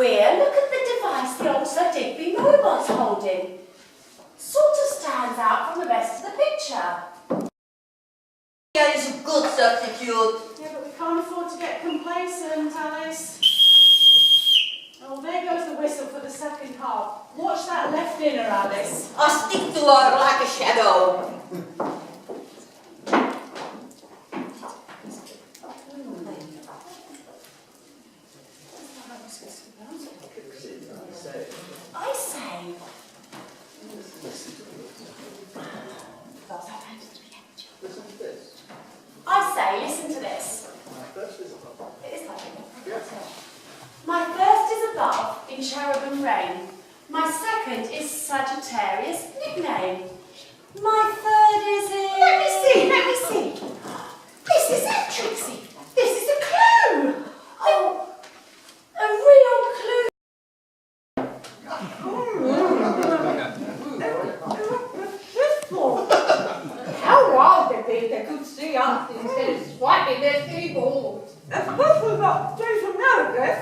queer. Look at the device the old Sir Digby robot's holding. Sort of stands out from the rest of the picture. Yeah, it's a good substitute. Yeah, but we can't afford to get complacent, Alice. Oh, there goes the whistle for the second half. Watch that left inner, Alice. I stick to her like a shadow. I say. I say, listen to this. It is like it. My first is above in cherubim reign. My second is Sagittarius nickname. My third is in... Let me see. This is it, Trixie. This is a clue. Oh, a real clue. How wild they'd be if they could see us instead of swiping their keyboards. I suppose we've got to do some nervous.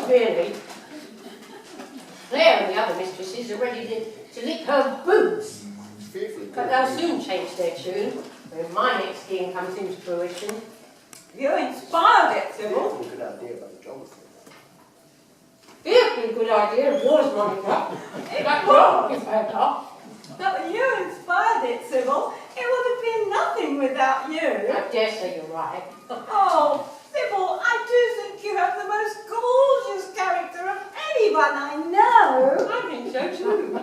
Really. Claire and the other mistresses are ready to lick her boots. But they'll soon change their tune when my next scheme comes into fruition. You inspired it, Sybil. Good idea about the geography. It'd be a good idea if yours, Monica. Like geography paper. But you inspired it, Sybil. It would have been nothing without you. I dare say you're right. Oh, Sybil, I do think you have the most gorgeous character of anyone I know. I think so too.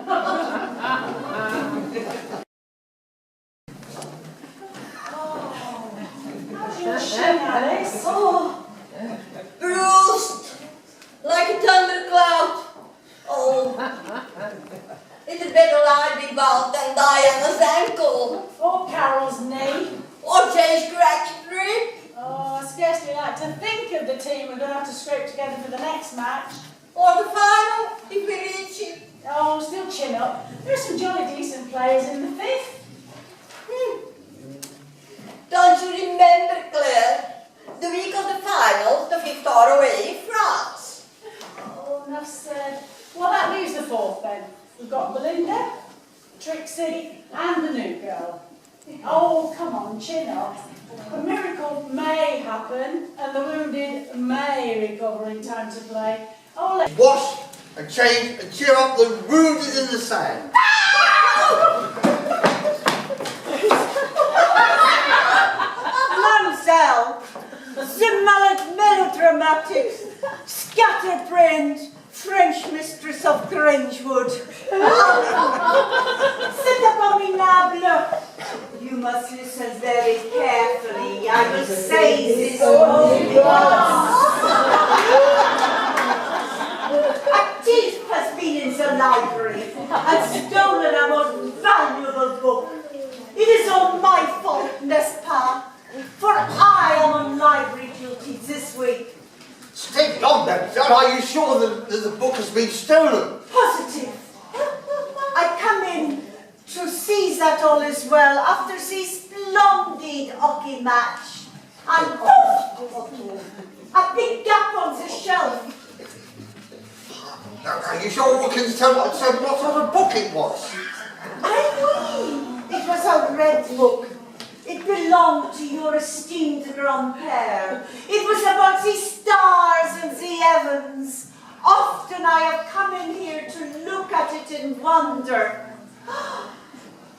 How's your shin, Alice? Oh, bruised like a thundercloud. Oh, it's a better lie be bald than Diana's ankle. Or Carol's knee. Or Jay's cracked rib. Oh, I scarcely like to think of the team we're going to have to scrape together for the next match. Or the final, if we reach it. Oh, still chin up. There's some jolly decent players in the fifth. Don't you remember, Claire? The week of the finals, the fifth are away in France. Oh, enough said. Well, that leaves the fourth then. We've got Belinda, Trixie, and the new girl. Oh, come on, chin up. A miracle may happen, and the wounded may recover in time to play. Oh, let's... Wash and change and cheer up the wounded in the sand. Mademoiselle, the melodramatics, scatterbrained French mistress of Grangewood. C'est abominable. You must listen very carefully. I will say this only once. A thief has been in the library and stolen a most valuable book. It is all my fault, n'est-ce pas? For I am on library duty this week. Stay on then, sir. Are you sure that the book has been stolen? Positive. I come in to see that all is well after this splendid hockey match. And I picked up on the shelf. Are you sure we can tell what sort of book it was? Oui, it was a red book. It belonged to your esteemed grandpère. It was about the stars and the heavens. Often I have come in here to look at it in wonder.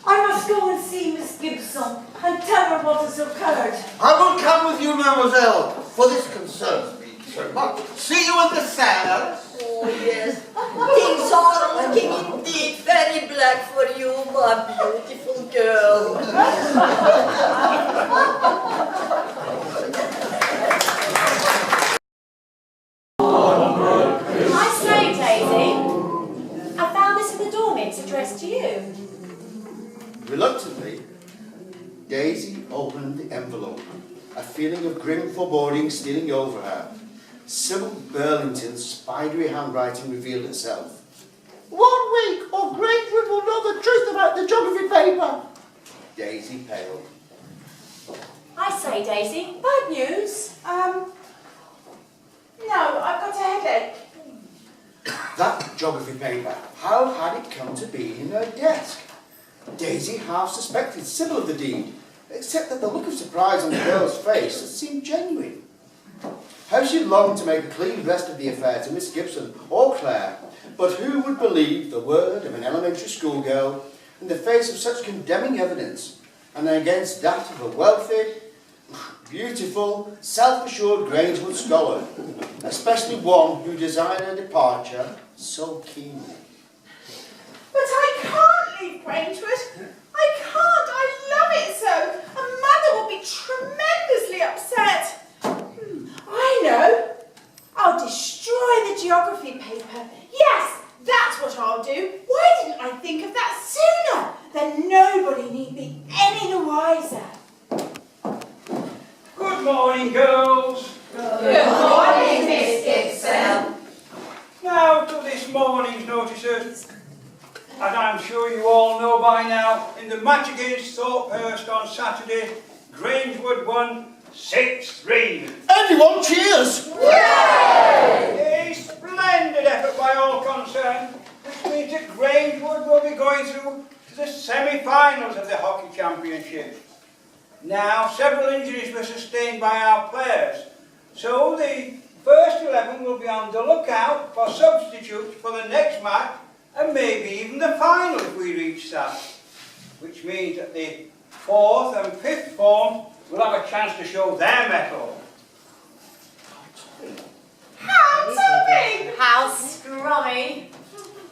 I must go and see Miss Gibson and tell her what has occurred. I will come with you, mademoiselle, for this concerns me so much. See you in the sand. Oh, yes. Things are looking indeed very black for you, my beautiful girl. I say, Daisy, I found this in the dorm. It's addressed to you. Reluctantly, Daisy opened the envelope, a feeling of grim foreboding stealing over her. Sybil Burlington's spidery handwriting revealed itself. 1 week, or Grangewood will know the truth about the geography paper. Daisy paled. I say, Daisy, bad news. geography paper. How had it come to be in her desk? Daisy half suspected Sybil of the deed, except that the look of surprise on the girl's face seemed genuine. How she longed to make a clean breast of the affair to Miss Gibson or Claire, but who would believe the word of an elementary school girl in the face of such condemning evidence, and against that of a wealthy, beautiful, self-assured Grangewood scholar, especially one who desired her departure so keenly. But I can't leave Grangewood. I can't. I love it so. And Mother will be tremendously upset. I know. I'll destroy the geography paper. Yes, that's what I'll do. Why didn't I think of that sooner? Then nobody need be any the wiser. Good morning, girls. Good morning, Miss Gibson. Now to this morning's notices. As I'm sure you all know by now, in the match against Thorpehurst on Saturday, Grangewood won 6-3. Everyone cheers! Yay! A splendid effort by all concerned, which means that Grangewood will be going through to the semi-finals of the hockey championship. Now, several injuries were sustained by our players, so the first 11 will be on the lookout for substitutes for the next match, and maybe even the final if we reach that. Which means that the 4th and 5th form will have a chance to show their mettle. How topping! How scrummy!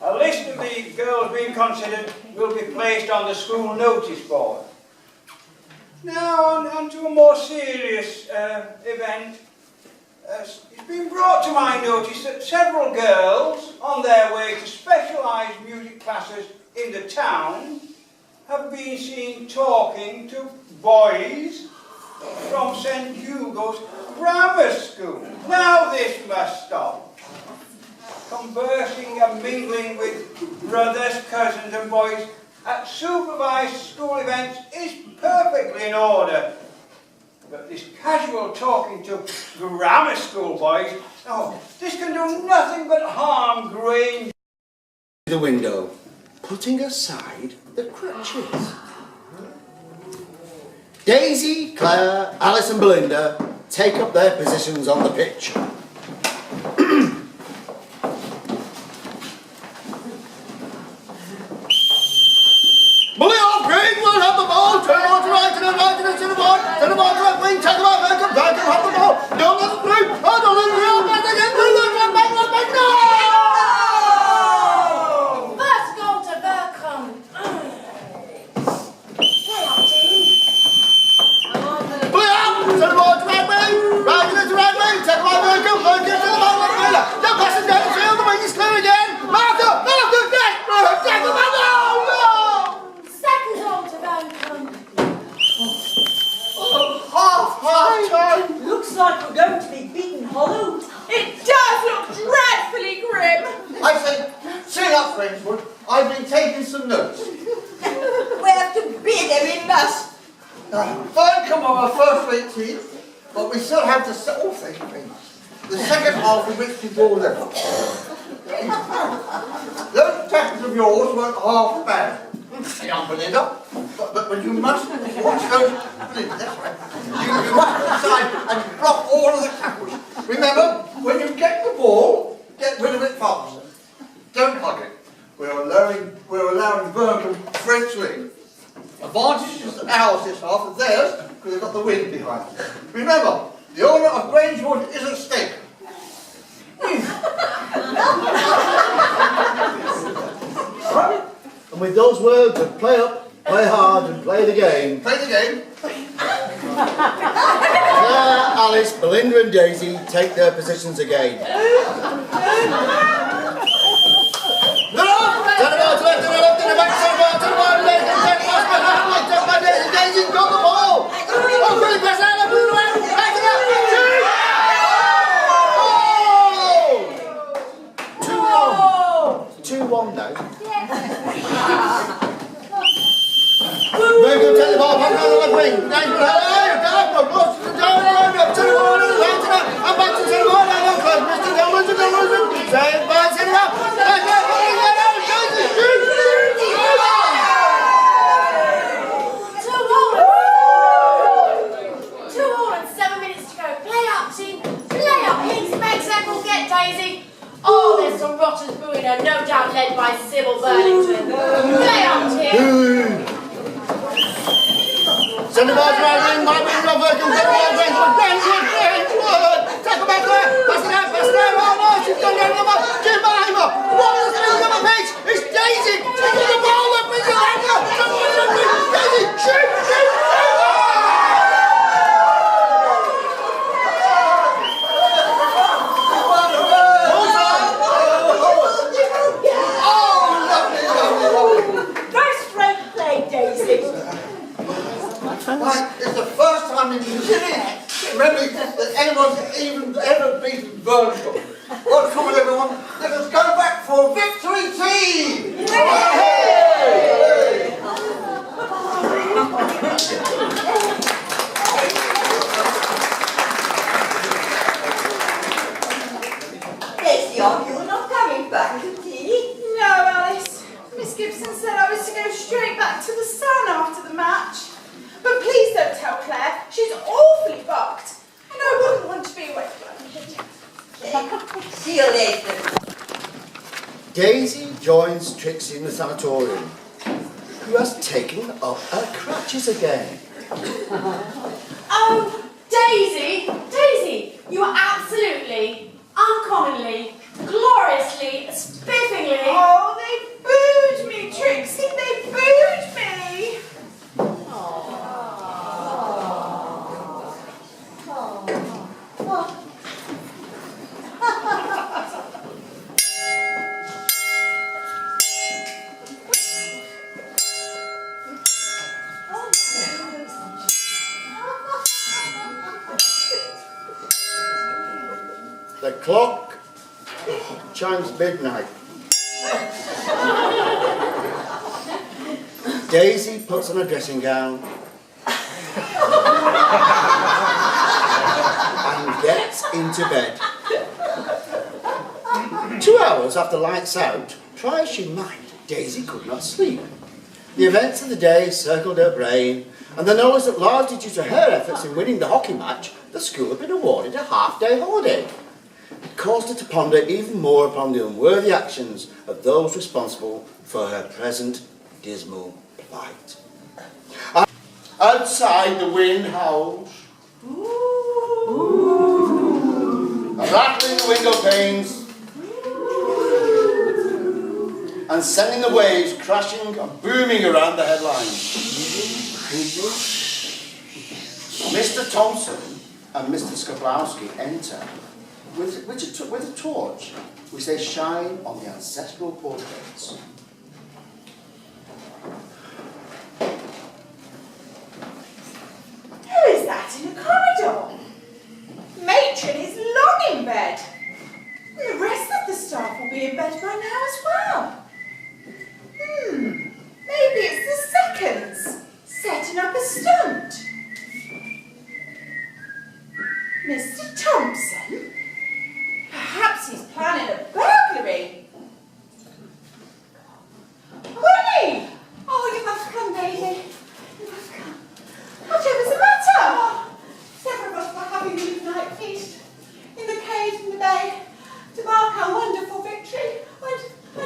A list of the girls being considered will be placed on the school notice board. Now on to a more serious event. It's been brought to my notice that several girls, on their way to specialised music classes in the town, have been seen talking to boys from St Hugo's Grammar School. Now this must stop. Conversing and mingling with brothers, cousins and boys at supervised school events is perfectly in order. But this casual talking to grammar school boys, oh, this can do nothing but harm Grange. The window, putting aside the crutches. Daisy, Claire, Alice and Belinda take up their positions on the pitch. Bully off, Green, we'll have the ball, turn on to right, to the right, to the ball, to the ball, to the wing, take the ball, back, have the ball, don't let it through, oh, don't let it through, back again, back, no! First goal to Berkham. Play on, team. Bully up, to the ball, to right wing, right to the right wing, take the ball, Berkham, to the ball, don't pass it down the field, the wing is clear again, Martha, take the ball, no! Second goal to Berkham. Half-time! Looks like we're going to be beaten hollow. It does look dreadfully grim. I say, sing up, Grangewood. I've been taking some notes. We have to be there, we must. Fine come on our first-rate team, but we still have to settle things. The second half in which we draw level. Those tackles of yours weren't half bad. Young Belinda, but you must watch those. Belinda, that's right. You must decide and block all of the tackles. Remember, when you get the ball, get rid of it fast. Don't hug it. We're allowing Berkham French lead. Advantage is ours this half, and theirs because they've got the wind behind them. Remember, the honour of Grangewood is at stake. And with those words of play up, play hard and play the game, Play the game. Claire, Alice, Belinda and Daisy take their positions again. To the ball, to the left, to the left, to the back, to the ball, to the ball, to the left, to the Daisy, Daisy's got the ball! Oh, really, press out, move around, back to the left, 2-1 now. Berkham take the ball back on the left wing. Nice one, hello, down, close to the down, up to the ball, and back to the ball, and close, Mr. Dillon, saved by Cinema. rotters booing her, no doubt led by Sybil Burlington. Play on, Tim! Send the boys riding, my big love working, Grangewood! Take her back there! Pass it out! Oh no, she's gone down the mud! Jim behind her! What is the name of the pitch? It's Daisy! Taking the ball up with your hand! Daisy! Shoot! Why, it's the first time in memory that anyone's even ever beaten Birmingham. Well, come on everyone, let us go back for victory team! Daisy, are you not coming back to tea? No, Alice. Miss Gibson said I was to go straight back to the sun after the match. But please don't tell Claire. She's awfully bucked. And I wouldn't want to be away from her. See you later. Daisy joins Trixie in the sanatorium, who has taken up her crutches again. Oh, Daisy! Daisy! You are absolutely, uncommonly, gloriously, spiffingly... Oh, they booed me, Trixie. They booed me. The clock chimes midnight. Daisy puts on a dressing gown and gets into bed. 2 hours after lights out, try as she might, Daisy could not sleep. The events of the day circled her brain, and the knowledge that largely due to her efforts in winning the hockey match, the school had been awarded a half-day holiday. It caused her to ponder even more upon the unworthy actions of those responsible for her present dismal plight. Outside, the wind howls, rattling the window panes, and sending the waves crashing and booming around the headlines. Mr. Thompson and Mr. Skablowski enter with a torch, which they shine on the ancestral portraits. Who is that in the corridor? Matron is long in bed. And the rest of the staff will be in bed by now as well. Maybe it's the seconds setting up a stunt. Mr. Thompson? Perhaps he's planning a burglary. Willie! Oh, you must come, Daisy. You must come. Whatever's the matter? Several of us were having a midnight feast in the caves in the bay to mark our wonderful victory when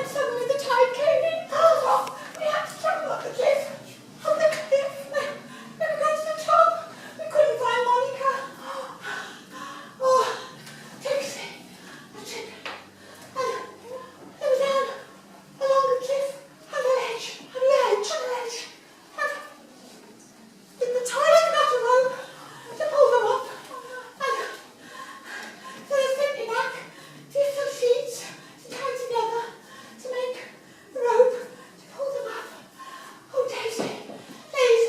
suddenly the tide came in. Oh, we had to travel up the cliff. Up the cliff. When we got to the top, we couldn't find Monica. Oh, Trixie, the trip. And they were down along the cliff, on the ledge. And the tide got a rope to pull them up. And so they sent me back to get some sheets to tie together to make the rope to pull them up. Oh, Daisy, please,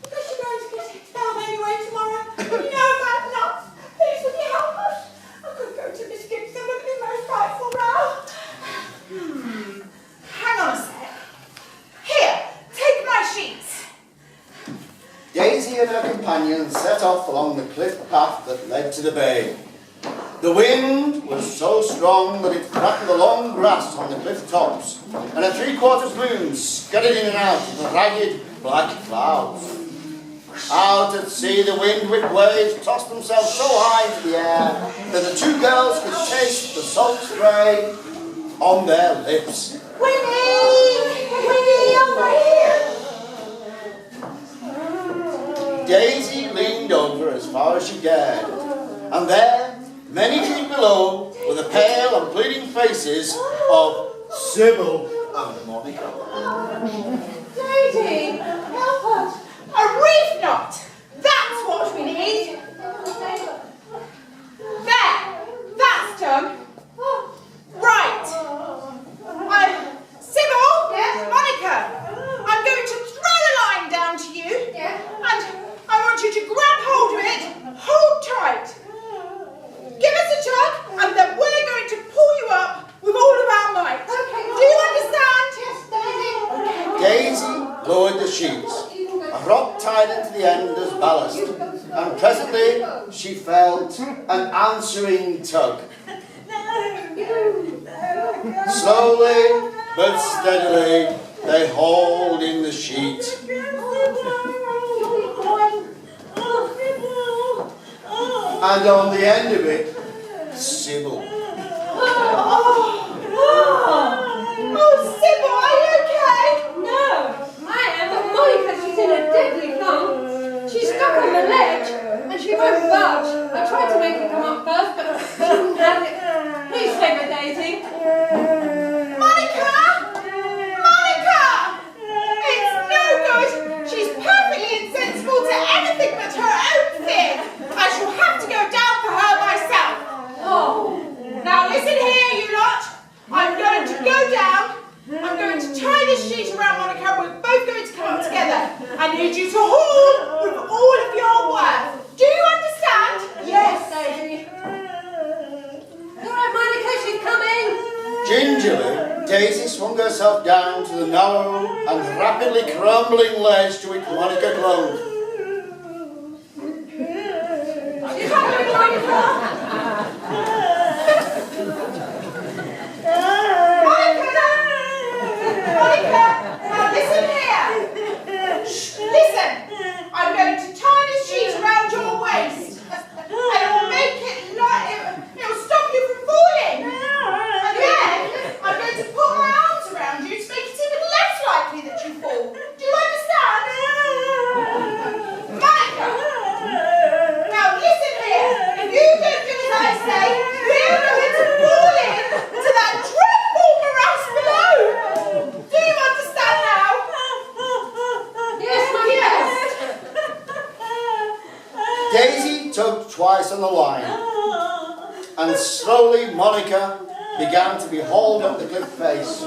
because you're going to get it down anyway tomorrow. You know about knots. Please, would you help us? I could go to Miss Gibson with the most frightful row. Hang on a sec. Here, take my sheets. Daisy and her companions set off along the cliff path that led to the bay. The wind was so strong that it flattened the long grass on the cliff tops, and a three-quarters moon scudded in and out of the ragged black clouds. Out at sea, the wind-whipped waves tossed themselves so high into the air that the two girls could taste the salt spray on their lips. Winnie! Winnie, over here! Daisy leaned over as far as she dared, and there, many feet below, were the pale and pleading faces of Sybil and Monica. Daisy, help us. A reef knot. That's what we need. There. That's done. Right. Sybil, Monica, I'm going to throw a line down to you. And I want you to grab hold of it, hold tight. Give us a tug, and then we're going to pull you up with all of our might. Okay. Do you understand? Yes, Daisy. Daisy lowered the sheets. A rock tied into the end as ballast, and presently she felt an answering tug. Slowly but steadily they hauled in the sheet. And on the end of it, Sybil. Oh, Sybil, are you okay? No, I am, but Monica, she's in a deadly plump. She's stuck on the ledge, and she won't budge. I tried to make her come up first, but she wouldn't have it. Please save her, Daisy. Monica! Monica! It's no good. She's perfectly insensible to anything but her own fear. I shall have to go down for her myself. Oh, now listen here, you lot. I'm going to go down. I'm going to tie this sheet around Monica. We're both going to come up together. I need you to haul with all of your work. Do you understand? Yes, Daisy. All right, Monica, she's coming. Gingerly, Daisy swung herself down to the narrow and rapidly crumbling ledge to which Monica clung. Monica, now listen here. Listen, I'm going to tie this sheet around your waist. And it'll make it it'll stop you from falling. And then I'm going to put my arms around you to make it even less likely that you fall. Do you understand? Monica, now listen here. If you don't do as I say, we're going to fall into that dreadful morass below. Do you understand now? Yes, Monica. Daisy tugged twice on the line, and slowly Monica began to be hauled up the cliff face.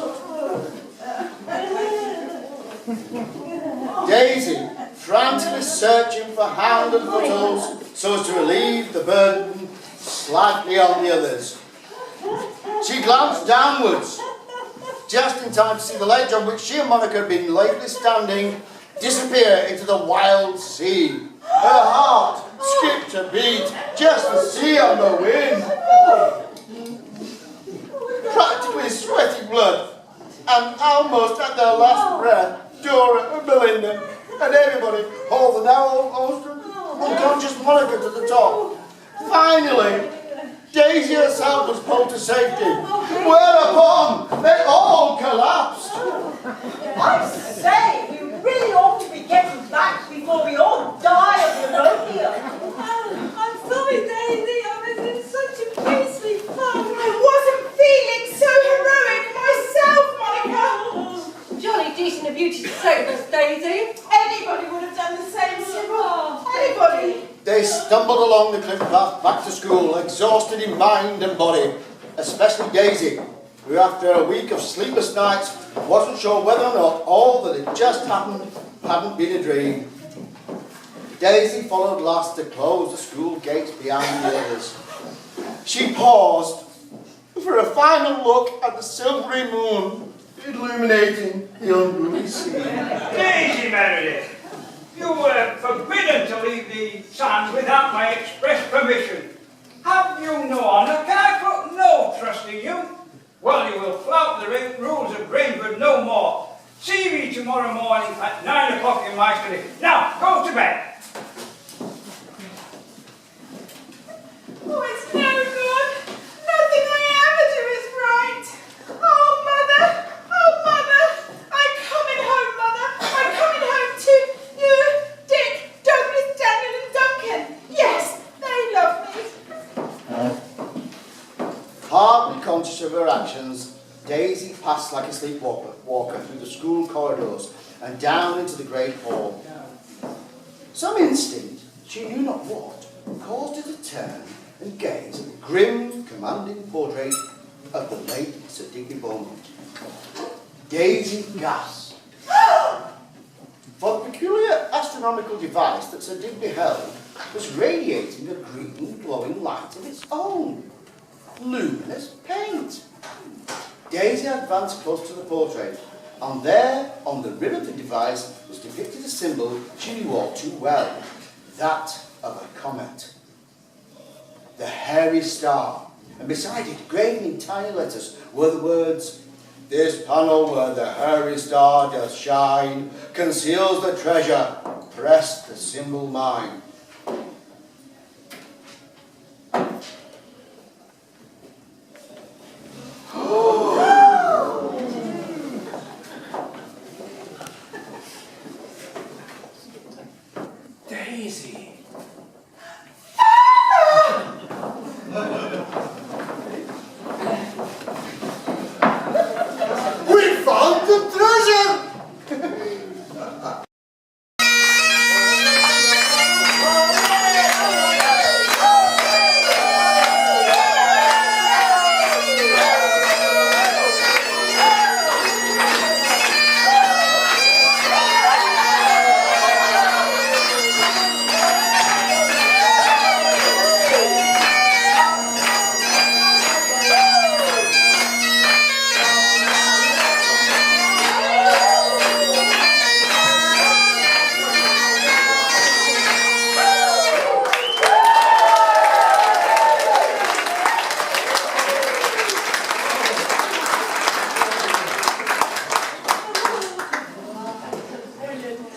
Daisy, frantically searching for hand and footholds so as to relieve the burden slightly on the others. She glanced downwards, just in time to see the ledge on which she and Monica had been lately standing disappear into the wild sea. Her heart skipped a beat, just the sea on the wind. Practically sweating blood, and almost at their last breath, Dora and Belinda and everybody hauled the now almost unconscious Monica to the top. Finally, Daisy herself was pulled to safety, whereupon they all collapsed. I say, we really ought to be getting back before we all die of pneumonia. I'm sorry, Daisy. I was in such a beastly fun. I wasn't feeling so heroic myself, Monica. Jolly decent of you to save us, Daisy. Anybody would have done the same, Sybil. Anybody. They stumbled along the cliff path back to school, exhausted in mind and body, especially Daisy, who after a week of sleepless nights wasn't sure whether or not all that had just happened hadn't been a dream. Daisy followed last to close the school gates behind the others. She paused for a final look at the silvery moon illuminating the unruly sea. Daisy Meredith, you were forbidden to leave the sands without my express permission. Have you no honour? Can I put no trust in you? Well, you will flout the rules of Grangewood no more. See me tomorrow morning at 9 o'clock in my study. Now, go to bed. Oh, it's no good. Nothing I ever do is right. I Hardly conscious of her actions, Daisy passed like a sleepwalker through the school corridors and down into the great hall. Some instinct, she knew not what, caused her to turn and gaze at the grim, commanding portrait of the late Sir Digby Beaumont. Daisy gasped. For the peculiar astronomical device that Sir Digby held was radiating a green, glowing light of its own. Luminous paint. Daisy advanced close to the portrait, and there, on the rim of the device, was depicted a symbol she knew all too well, that of a comet. The hairy star, and beside it, graven in tiny letters, were the words, "This panel where the hairy star doth shine, conceals the treasure, press the symbol mine." Daisy. We found the treasure!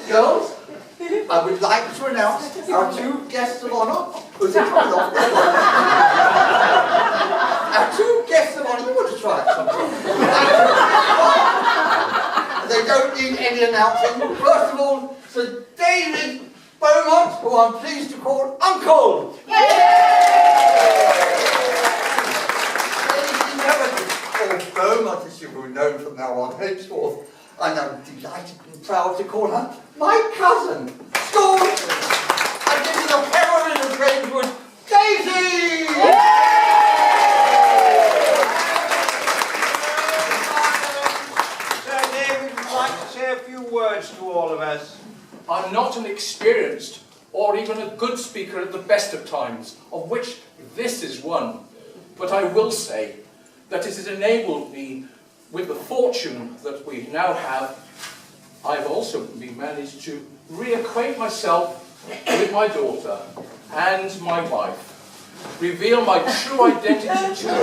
Girls, I would like to announce our two guests of honour who are coming off their boat. Our two guests of honour, you want to try it sometime? They don't need any announcing. First of all, Sir David Beaumont, who I'm pleased to call Uncle. Ladies and gentlemen, or Beaumont as you will know from now on henceforth, and I'm delighted and proud to call her my cousin, School, and this is the heroine of Grangewood, Daisy! Sir David would like to say a few words to all of us. I'm not an experienced or even a good speaker at the best of times, of which this is one. But I will say that it has enabled me, with the fortune that we now have, I've also been managed to reacquaint myself with my daughter and my wife, reveal my true identity to them,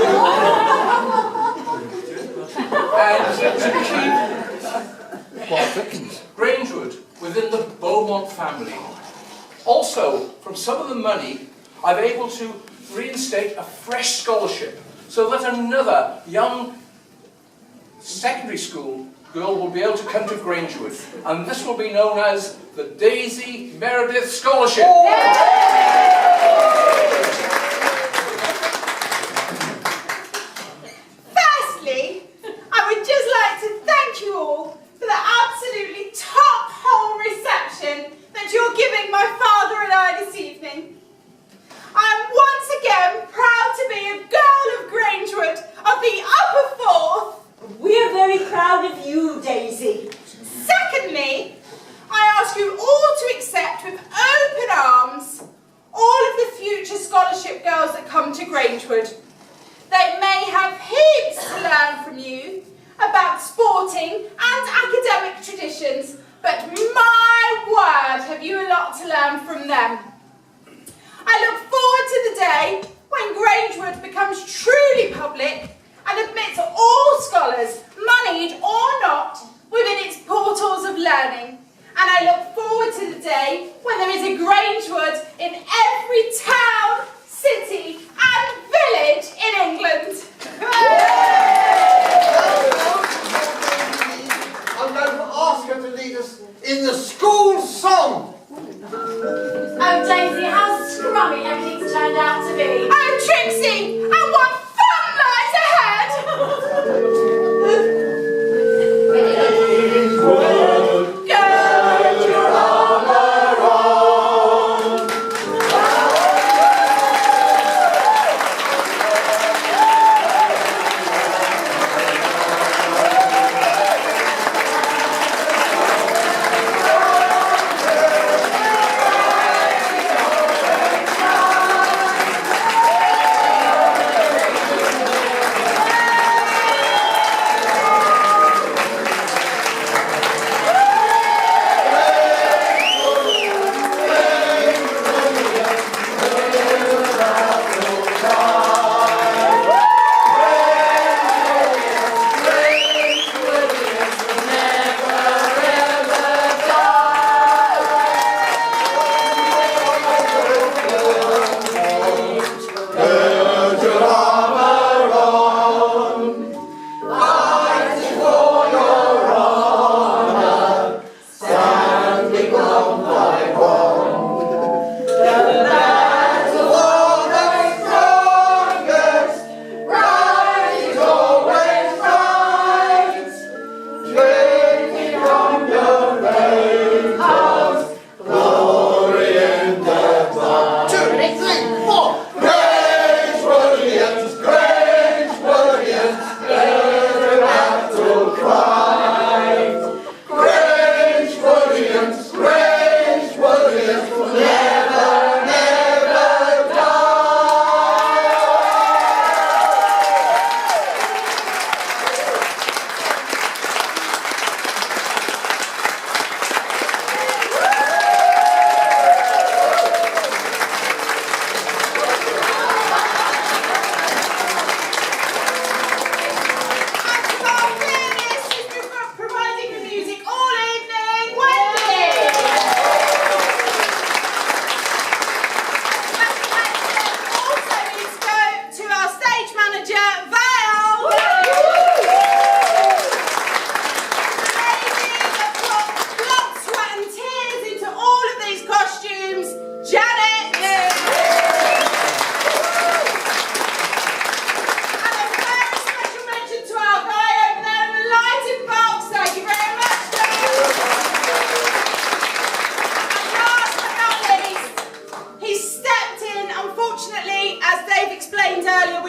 and to keep Grangewood within the Beaumont family. Also, from some of the money, I'm able to reinstate a fresh scholarship so that another young secondary school girl will be able to come to Grangewood, and this will be known as the Daisy Meredith Scholarship. Firstly, I would just like to thank you all for the absolutely top-hole reception that you're giving my father and I this evening. I am once again proud to be a girl of Grangewood, of the upper fourth. We're very proud of you, Daisy. Secondly, I ask you all to accept with open arms all of the future scholarship girls that come to Grangewood. They may have heaps to learn from you about sporting and academic traditions, but my word, have you a lot to learn from them. I look forward to the day when Grangewood becomes truly public and admits all scholars, moneyed or not, within its portals of learning. And I look forward to the day when there is a Grangewood in every town, city and village in England. I'm going to ask her to lead us in the school song. Oh, Daisy, how scrummy everything's turned out to be. Oh, Trix,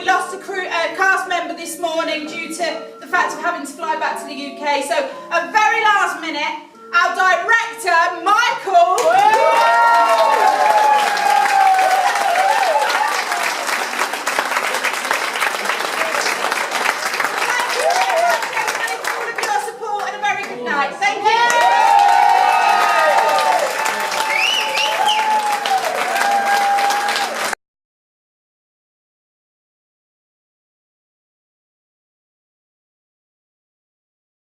we lost a cast member this morning due to the fact of having to fly back to the UK. So, at very last minute, our director, Michael...